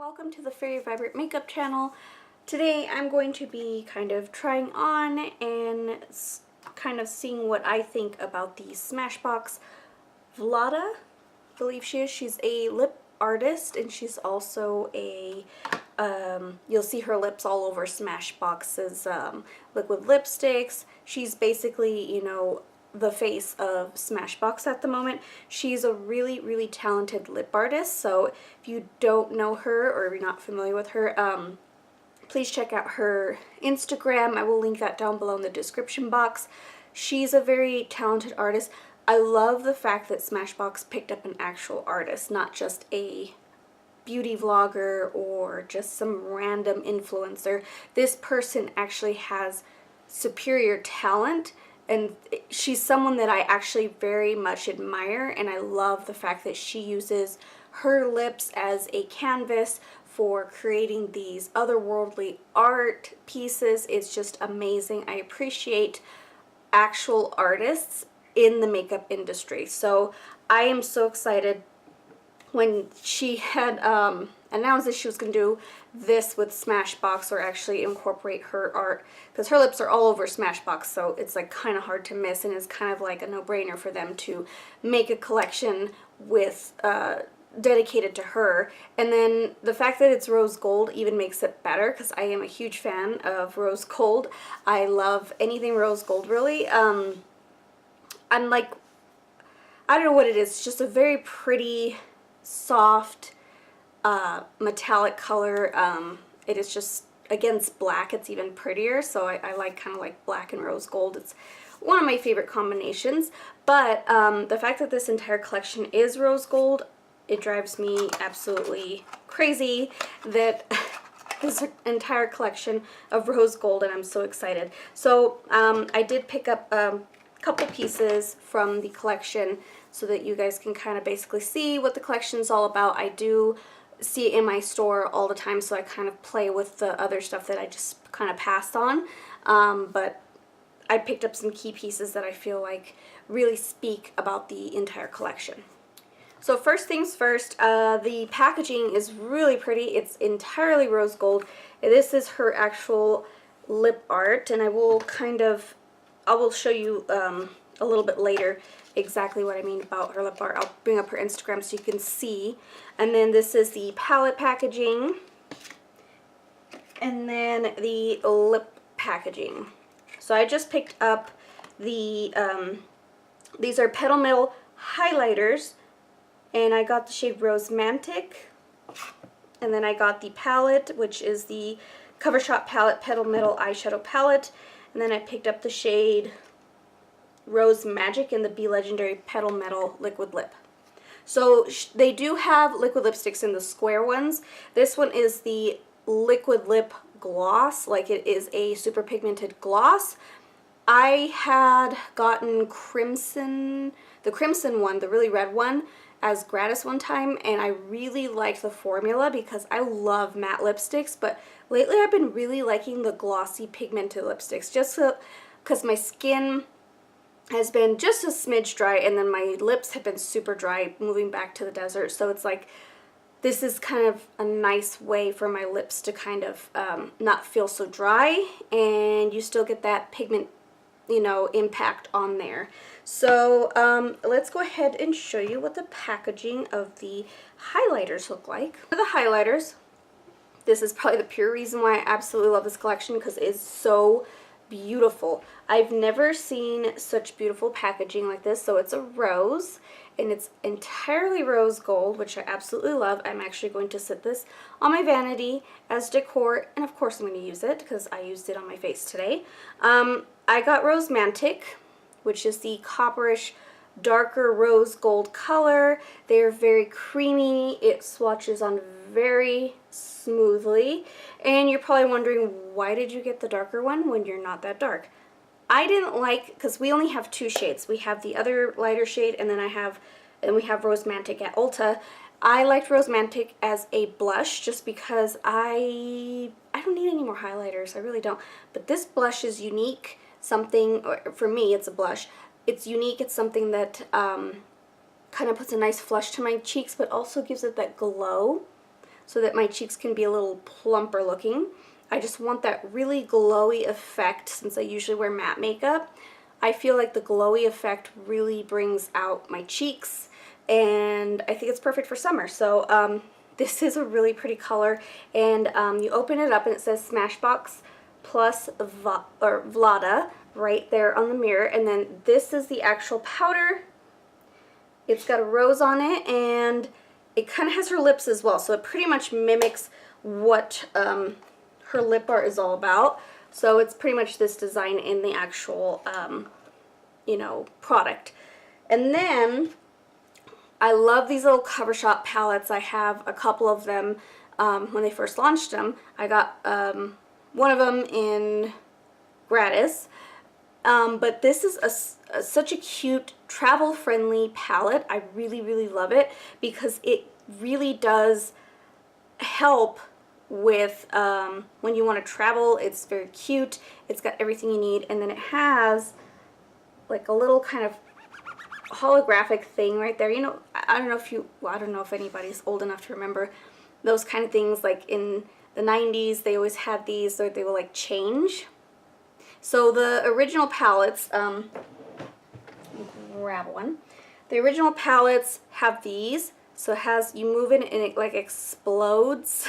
welcome to the Fairy Vibrant Makeup channel. Today I'm going to be kind of trying on and kind of seeing what I think about the Smashbox Vlada, I believe she is. She's a lip artist and she's also a, you'll see her lips all over Smashbox's liquid lipsticks. She's basically, you know, the face of Smashbox at the moment. She's a really talented lip artist, so if you don't know her or you're not familiar with her, please check out her Instagram. I will link that down below in the description box. She's a very talented artist. I love the fact that Smashbox picked up an actual artist, not just a beauty vlogger or just some random influencer. This person actually has superior talent, and she's someone that I actually very much admire, and I love the fact that she uses her lips as a canvas for creating these otherworldly art pieces. It's just amazing. I appreciate actual artists in the makeup industry. So I am so excited when she had announced that she was going to do this with Smashbox, or actually incorporate her art, because her lips are all over Smashbox, so it's like kind of hard to miss, and it's kind of like a no-brainer for them to make a collection with dedicated to her. And then the fact that it's rose gold even makes it better, because I am a huge fan of rose gold. I love anything rose gold, really. I'm like, I don't know what it is, it's just a very pretty, soft, metallic color. It is just, against black, it's even prettier, so I like kind of like black and rose gold. It's one of my favorite combinations. But the fact that this entire collection is rose gold, it drives me absolutely crazy that this entire collection of rose gold, and I'm so excited. So I did pick up a couple pieces from the collection so that you guys can kind of basically see what the collection is all about. I do see it in my store all the time, so I kind of play with the other stuff that I just kind of passed on. But I picked up some key pieces that I feel like really speak about the entire collection. So first things first, the packaging is really pretty. It's entirely rose gold. This is her actual lip art, and I will show you a little bit later exactly what I mean about her lip art. I'll bring up her Instagram so you can see. And then this is the palette packaging, and then the lip packaging. So I just picked up the, these are Petal Metal highlighters, and I got the shade Rosemantic, and then I got the palette, which is the Cover Shop palette Petal Metal eyeshadow palette, and then I picked up the shade Rose Magic in the Be Legendary Petal Metal liquid lip. So they do have liquid lipsticks in the square ones. This one is the liquid lip gloss, like it is a super pigmented gloss. I had gotten the crimson one, the really red one, as gratis one time, and I really liked the formula because I love matte lipsticks, but lately I've been really liking the glossy pigmented lipsticks, just because my skin has been just a smidge dry, and then my lips have been super dry moving back to the desert. So it's like, this is kind of a nice way for my lips to kind of not feel so dry, and you still get that pigment, you know, impact on there. So let's go ahead and show you what the packaging of the highlighters look like. For the highlighters, this is probably the pure reason why I absolutely love this collection, because it is so beautiful. I've never seen such beautiful packaging like this. So it's a rose, and it's entirely rose gold, which I absolutely love. I'm actually going to sit this on my vanity as decor, and of course I'm going to use it because I used it on my face today. I got Rosemantic, which is the copperish darker rose gold color. They're very creamy. It swatches on very smoothly, and you're probably wondering, why did you get the darker one when you're not that dark? I didn't like, because we only have two shades. We have the other lighter shade, and then we have Rosemantic at Ulta. I liked Rosemantic as a blush just because I don't need any more highlighters. I really don't. But this blush is unique. Something, or for me, it's a blush. It's unique. It's something that kind of puts a nice flush to my cheeks, but also gives it that glow. so that my cheeks can be a little plumper looking. I just want that really glowy effect since I usually wear matte makeup. I feel like the glowy effect really brings out my cheeks, and I think it's perfect for summer. So this is a really pretty color, and you open it up and it says Smashbox plus Vlada right there on the mirror, and then this is the actual powder. It's got a rose on it, and it kind of has her lips as well, so it pretty much mimics what her lip art is all about. So it's pretty much this design in the actual, you know, product. And then I love these little cover shop palettes. I have a couple of them when they first launched them. I got one of them in gratis. But this is such a cute travel-friendly palette. I really, really love it because it really does help with when you want to travel. It's very cute. It's got everything you need, and then it has like a little kind of holographic thing right there. You know, I don't know if you, well, I don't know if anybody's old enough to remember those kind of things. Like in the 90s, they always had these, or they will like change. So the original palettes, grab one. The original palettes have these. So it has, you move it and it like explodes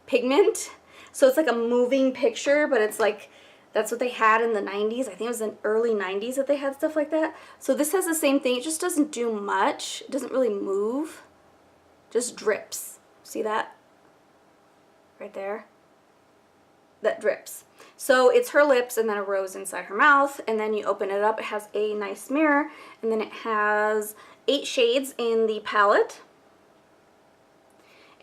pigment. So it's like a moving picture, but it's like, that's what they had in the 90s. I think it was in early 90s that they had stuff like that. So this has the same thing. It just doesn't do much. It doesn't really move. Just drips. See that? Right there. That drips. So it's her lips and then a rose inside her mouth, and then you open it up. It has a nice mirror, and then it has 8 shades in the palette.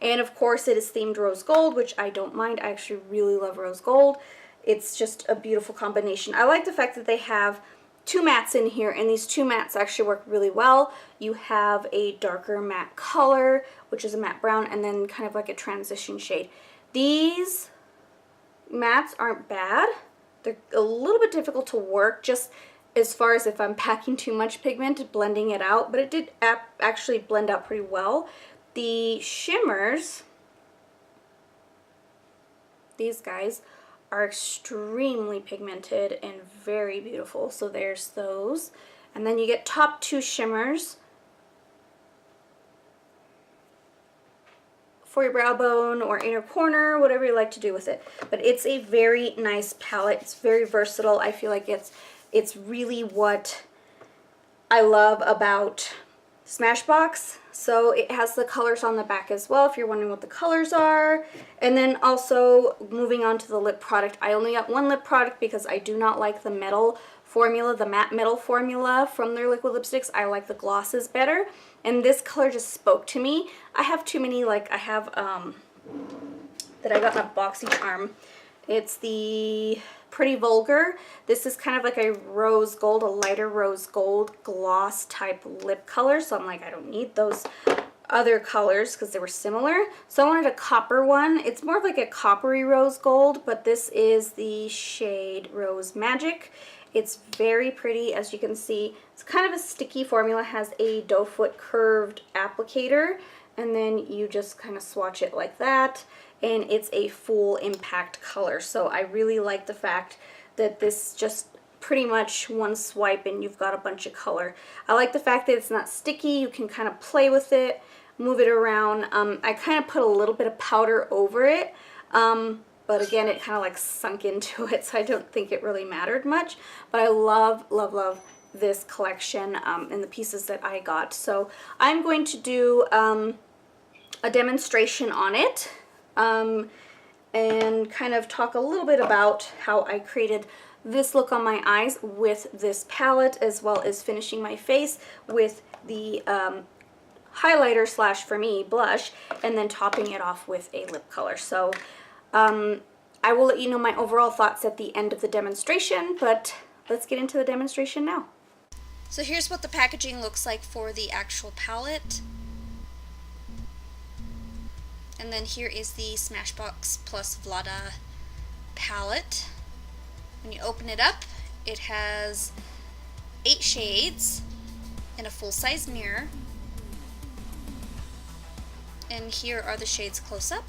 And of course it is themed rose gold, which I don't mind. I actually really love rose gold. It's just a beautiful combination. I like the fact that they have 2 mattes in here, and these 2 mattes actually work really well. You have a darker matte color, which is a matte brown, and then kind of like a transition shade. These mattes aren't bad. They're a little bit difficult to work, just as far as if I'm packing too much pigment, blending it out, but it did actually blend out pretty well. The shimmers, these guys, are extremely pigmented and very beautiful. So there's those. And then you get top 2 shimmers for your brow bone or inner corner, whatever you like to do with it. But it's a very nice palette. It's very versatile. I feel like it's really what I love about Smashbox. So it has the colors on the back as well, if you're wondering what the colors are. And then also moving on to the lip product. I only got 1 lip product because I do not like the metal formula, the matte metal formula from their liquid lipsticks. I like the glosses better. And this color just spoke to me. I have too many, like I have, that I got in a boxy charm. It's the Pretty Vulgar. This is kind of like a rose gold, a lighter rose gold gloss type lip color. So I'm like, I don't need those other colors because they were similar. So I wanted a copper one. It's more of like a coppery rose gold, but this is the shade Rose Magic. It's very pretty, as you can see. It's kind of a sticky formula. It has a doe foot curved applicator, and then you just kind of swatch it like that, and it's a full impact color. So I really like the fact that this just pretty much one swipe and you've got a bunch of color. I like the fact that it's not sticky. You can kind of play with it, move it around. I kind of put a little bit of powder over it, but again, it kind of like sunk into it, so I don't think it really mattered much. But I love, love, love this collection and the pieces that I got. So I'm going to do a demonstration on it and kind of talk a little bit about how I created this look on my eyes with this palette, as well as finishing my face with the highlighter slash, for me, blush, and then topping it off with a lip color. So I will let you know my overall thoughts at the end of the demonstration, but let's get into the demonstration now. So here's what the packaging looks like for the actual palette. And then here is the Smashbox plus Vlada palette. When you open it up, it has 8 shades in a full-size mirror. And here are the shades close up.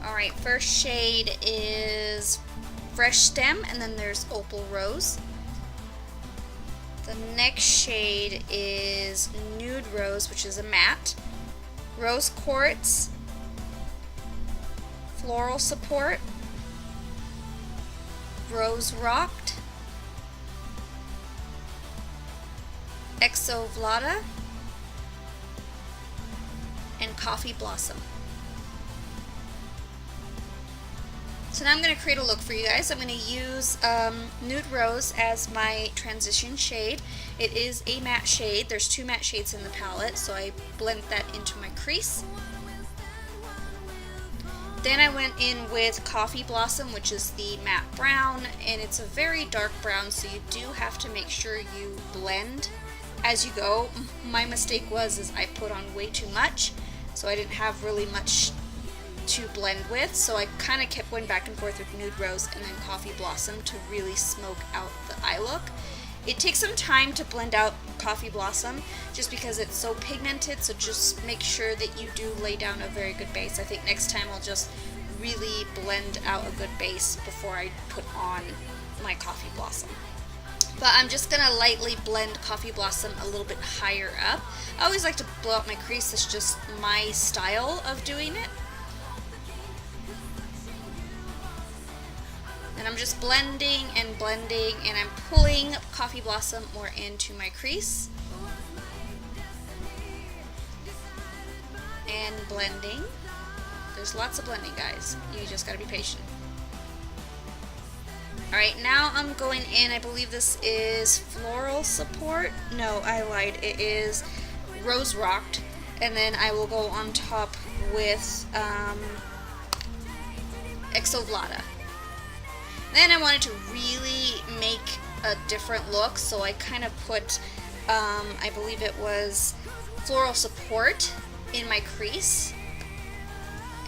Alright, first shade is Fresh Stem, and then there's Opal Rose. The next shade is Nude Rose, which is a matte. Rose Quartz, Floral Support, Rose Rocked, Exo Vlada, and Coffee Blossom. So now I'm going to create a look for you guys. I'm going to use Nude Rose as my transition shade. It is a matte shade. There's 2 matte shades in the palette, so I blend that into my crease. Then I went in with Coffee Blossom, which is the matte brown, and it's a very dark brown, so you do have to make sure you blend as you go. My mistake was I put on way too much, so I didn't have really much to blend with, so I kind of kept going back and forth with Nude Rose and then Coffee Blossom to really smoke out the eye look. It takes some time to blend out Coffee Blossom just because it's so pigmented, so just make sure that you do lay down a very good base. I think next time I'll just really blend out a good base before I put on my Coffee Blossom. But I'm just going to lightly blend Coffee Blossom a little bit higher up. I always like to blow out my crease. It's just my style of doing it. And I'm just blending, and I'm pulling Coffee Blossom more into my crease. And blending. There's lots of blending, guys. You just gotta be patient. Alright, now I'm going in, I believe this is Floral Support. No, I lied. It is Rose Rocked. And then I will go on top with Exo Vlada. Then I wanted to really make a different look, so I kind of put, I believe it was Floral Support in my crease.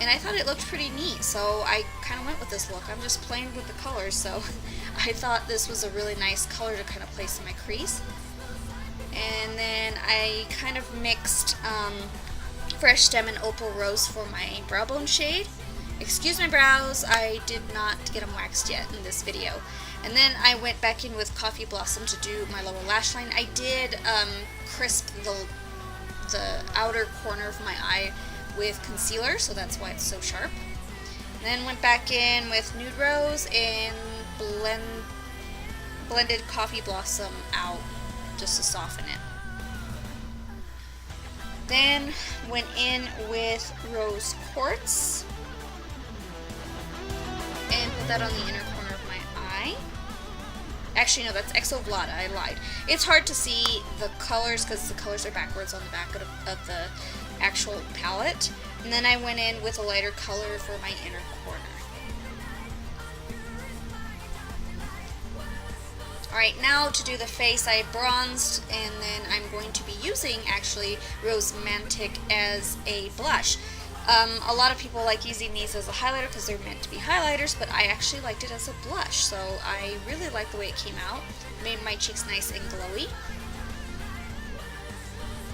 And I thought it looked pretty neat, so I kind of went with this look. I'm just playing with the colors, so I thought this was a really nice color to kind of place in my crease. And then I kind of mixed Fresh Stem and Opal Rose for my brow bone shade. Excuse my brows, I did not get them waxed yet in this video. And then I went back in with Coffee Blossom to do my lower lash line. I did crisp the outer corner of my eye with concealer, so that's why it's so sharp. And then went back in with Nude Rose and blended Coffee Blossom out just to soften it. Then went in with Rose Quartz and put that on the inner corner of my eye. Actually, no, that's Exo Vlada. I lied. It's hard to see the colors because the colors are backwards on the back of the actual palette. And then I went in with a lighter color for my inner corner. Alright, now to do the face, I bronzed, and then I'm going to be using, actually, Rose Mantic as a blush. A lot of people like using these as a highlighter because they're meant to be highlighters, but I actually liked it as a blush, so I really like the way it came out. It made my cheeks nice and glowy.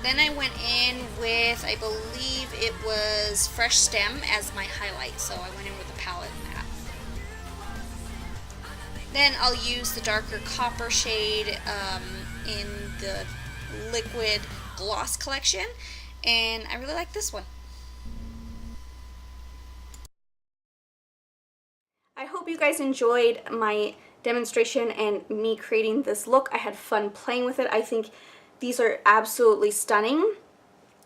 Then I went in with, I believe it was Fresh Stem as my highlight, so I went in with the palette in that. Then I'll use the darker copper shade in the Liquid Gloss collection, and I really like this one. I hope you guys enjoyed my demonstration and me creating this look. I had fun playing with it. I think these are absolutely stunning.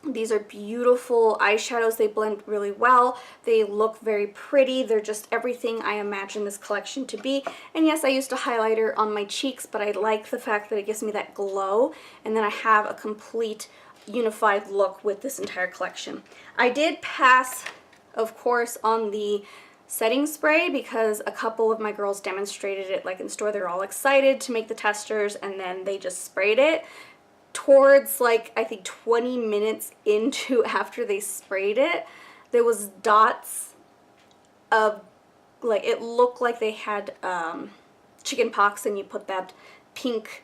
These are beautiful eyeshadows. They blend really well. They look very pretty. They're just everything I imagine this collection to be. And yes, I used a highlighter on my cheeks, but I like the fact that it gives me that glow. And then I have a complete unified look with this entire collection. I did pass, of course, on the setting spray because a couple of my girls demonstrated it like in store. They're all excited to make the testers, and then they just sprayed it. Towards like I think 20 minutes into after they sprayed it, there was dots of, like, it looked like they had chicken pox and you put that pink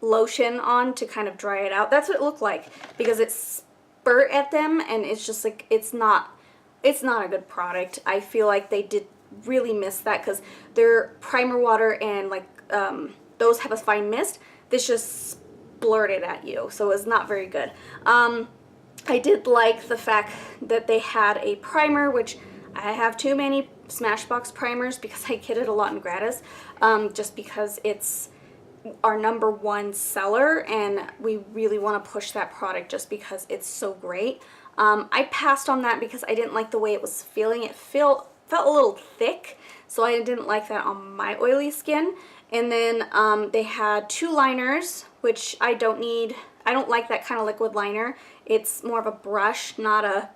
lotion on to kind of dry it out. That's what it looked like, because it spurt at them and it's just like, it's not a good product. I feel like they did really miss that, because their primer water and like those have a fine mist. This just splurted at you, so it was not very good. I did like the fact that they had a primer, which I have too many Smashbox primers because I get it a lot in gratis, just because it's our #1 seller and we really want to push that product just because it's so great. I passed on that because I didn't like the way it was feeling. It felt a little thick, so I didn't like that on my oily skin. And then they had 2 liners, which I don't need. I don't like that kind of liquid liner. It's more of a brush, not a,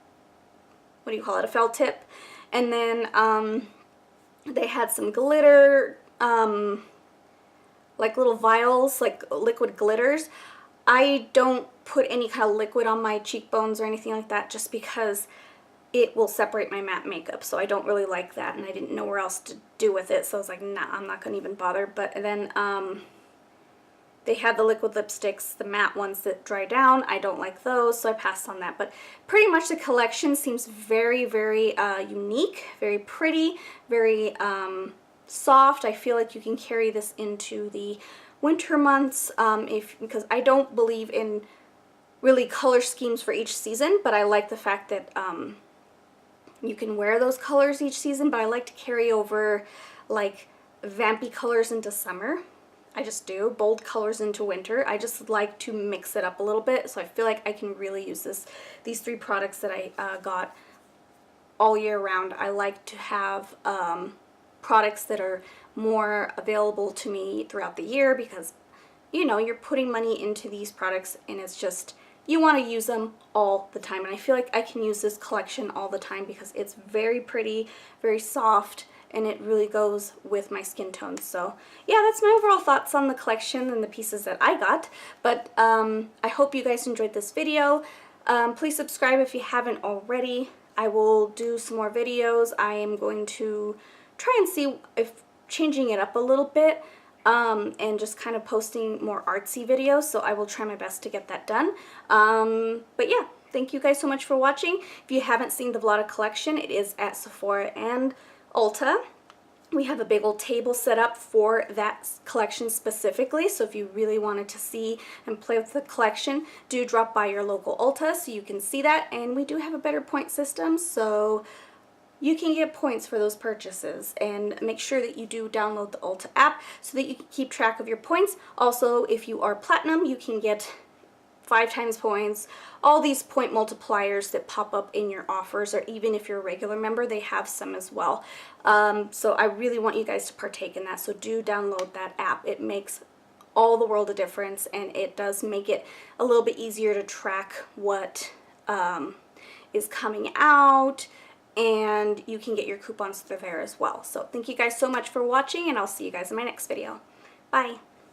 what do you call it, a felt tip. And then they had some glitter, like little vials, like liquid glitters. I don't put any kind of liquid on my cheekbones or anything like that, just because it will separate my matte makeup, so I don't really like that, and I didn't know where else to do with it, so I was like, nah, I'm not gonna even bother. But then they had the liquid lipsticks, the matte ones that dry down. I don't like those, so I passed on that. But pretty much the collection seems very, very unique, very pretty, very soft. I feel like you can carry this into the winter months, because I don't believe in really color schemes for each season, but I like the fact that you can wear those colors each season. But I like to carry over like vampy colors into summer. I just do. Bold colors into winter. I just like to mix it up a little bit, so I feel like I can really use these 3 products that I got all year round. I like to have products that are more available to me throughout the year, because, you know, you're putting money into these products and it's just, you want to use them all the time. And I feel like I can use this collection all the time because it's very pretty, very soft, and it really goes with my skin tone. So yeah, that's my overall thoughts on the collection and the pieces that I got. But I hope you guys enjoyed this video. Please subscribe if you haven't already. I will do some more videos. I am going to try and see if changing it up a little bit, and just kind of posting more artsy videos, so I will try my best to get that done. But yeah, thank you guys so much for watching. If you haven't seen the Vlada collection, it is at Sephora and Ulta. We have a big old table set up for that collection specifically, so if you really wanted to see and play with the collection, do drop by your local Ulta so you can see that. And we do have a better point system, so you can get points for those purchases. And make sure that you do download the Ulta app so that you can keep track of your points. Also, if you are platinum, you can get 5 times points, all these point multipliers that pop up in your offers, or even if you're a regular member, they have some as well. So I really want you guys to partake in that, so do download that app. It makes all the world a difference, and it does make it a little bit easier to track what is coming out, and you can get your coupons through there as well. So thank you guys so much for watching, and I'll see you guys in my next video. Bye!